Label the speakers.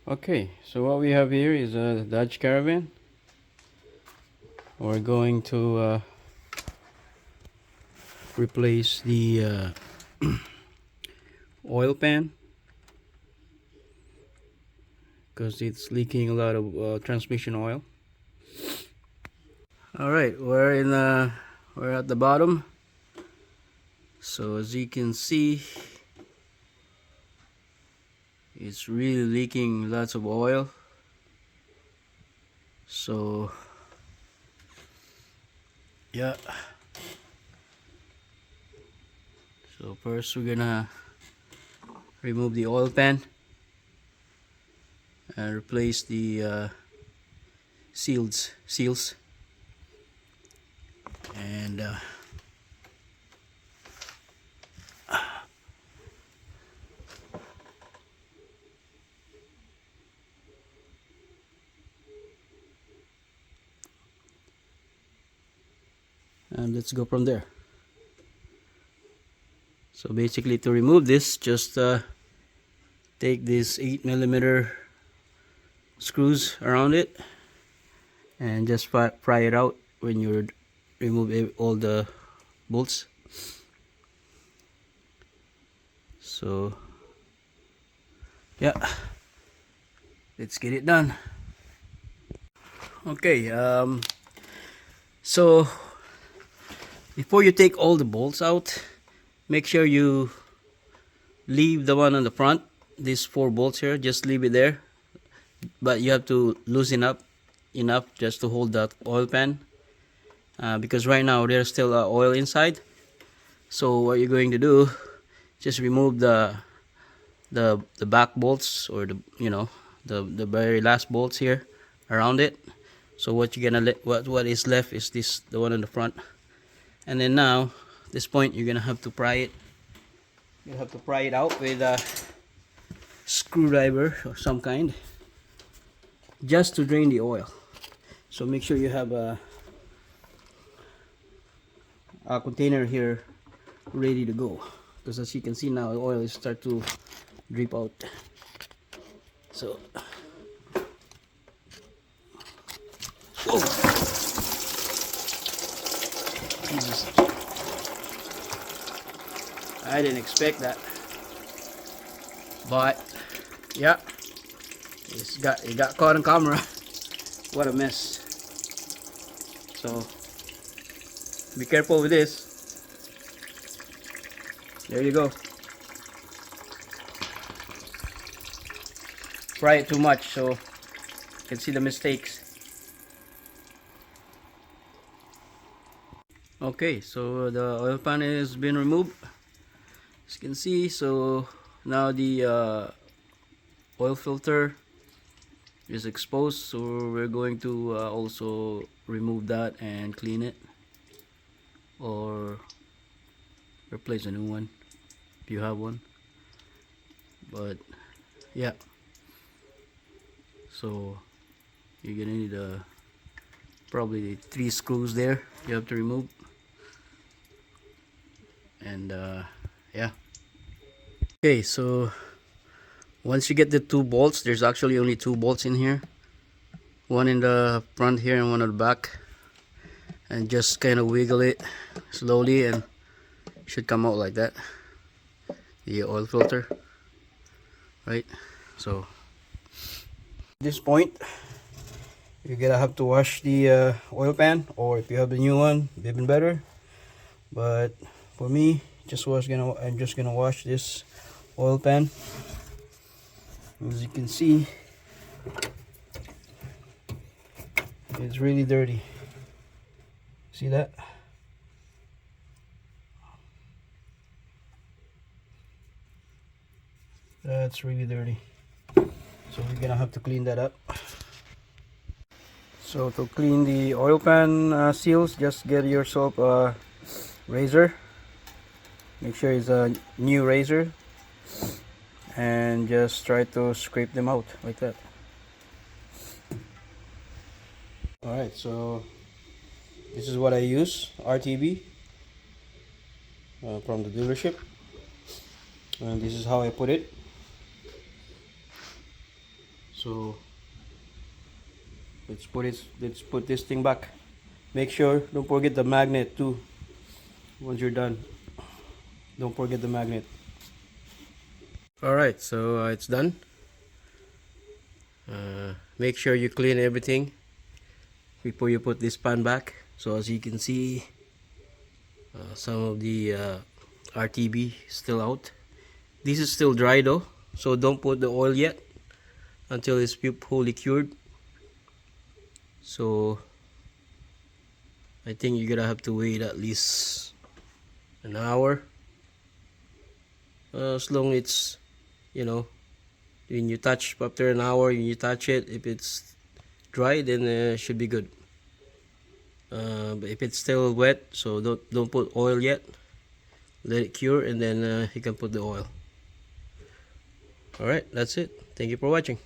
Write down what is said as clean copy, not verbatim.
Speaker 1: Okay, so what we have here is a Dodge Caravan. We're going to replace the oil pan because it's leaking a lot of transmission oil. All right, we're at the bottom. So as you can see, it's really leaking lots of oil. So yeah. So first we're gonna remove the oil pan and replace the seals and let's go from there. So basically, to remove this, just take these 8mm screws around it and just pry it out when you remove all the bolts. So yeah, let's get it done. Okay, so before you take all the bolts out, make sure you leave the one on the front, these 4 bolts here, just leave it there, but you have to loosen up enough just to hold that oil pan, because right now there's still oil inside. So what you're going to do, just remove the back bolts, or the very last bolts here around it. So what you're gonna what is left is the one on the front. And then now at this point you're gonna have to pry it. You have to pry it out with a screwdriver of some kind, just to drain the oil. So make sure you have a container here ready to go, because as you can see now, the oil is start to drip out. So whoa. Jesus, I didn't expect that, but yeah, it got caught on camera. What a mess. So be careful with this. There you go. Fry it too much so you can see the mistakes. Okay, so the oil pan has been removed, as you can see. So now the oil filter is exposed, so we're going to also remove that and clean it, or replace a new one if you have one. But yeah, so you're gonna need probably 3 screws there you have to remove. And yeah, okay, so once you get the 2 bolts, there's actually only 2 bolts in here, one in the front here and one on the back, and just kind of wiggle it slowly and it should come out like that, the oil filter, right? So at this point you're gonna have to wash the oil pan, or if you have the new one, even better. But for me, I'm just gonna wash this oil pan. As you can see, it's really dirty. See that? That's really dirty. So we're gonna have to clean that up. So to clean the oil pan seals, just get yourself a razor. Make sure it's a new razor, and just try to scrape them out like that. Alright, so this is what I use, RTB from the dealership, and this is how I put it. So let's put this thing back. Make sure, don't forget the magnet too. Once you're done, don't forget the magnet. Alright, so it's done. Make sure you clean everything before you put this pan back. So as you can see, some of the RTB is still out. This is still dry though, so don't put the oil yet until it's fully cured. So I think you're gonna have to wait at least an hour. As long it's, you know, when you touch, after an hour when you touch it, if it's dry, then it should be good. But if it's still wet, so don't put oil yet. Let it cure, and then you can put the oil. Alright, that's it. Thank you for watching.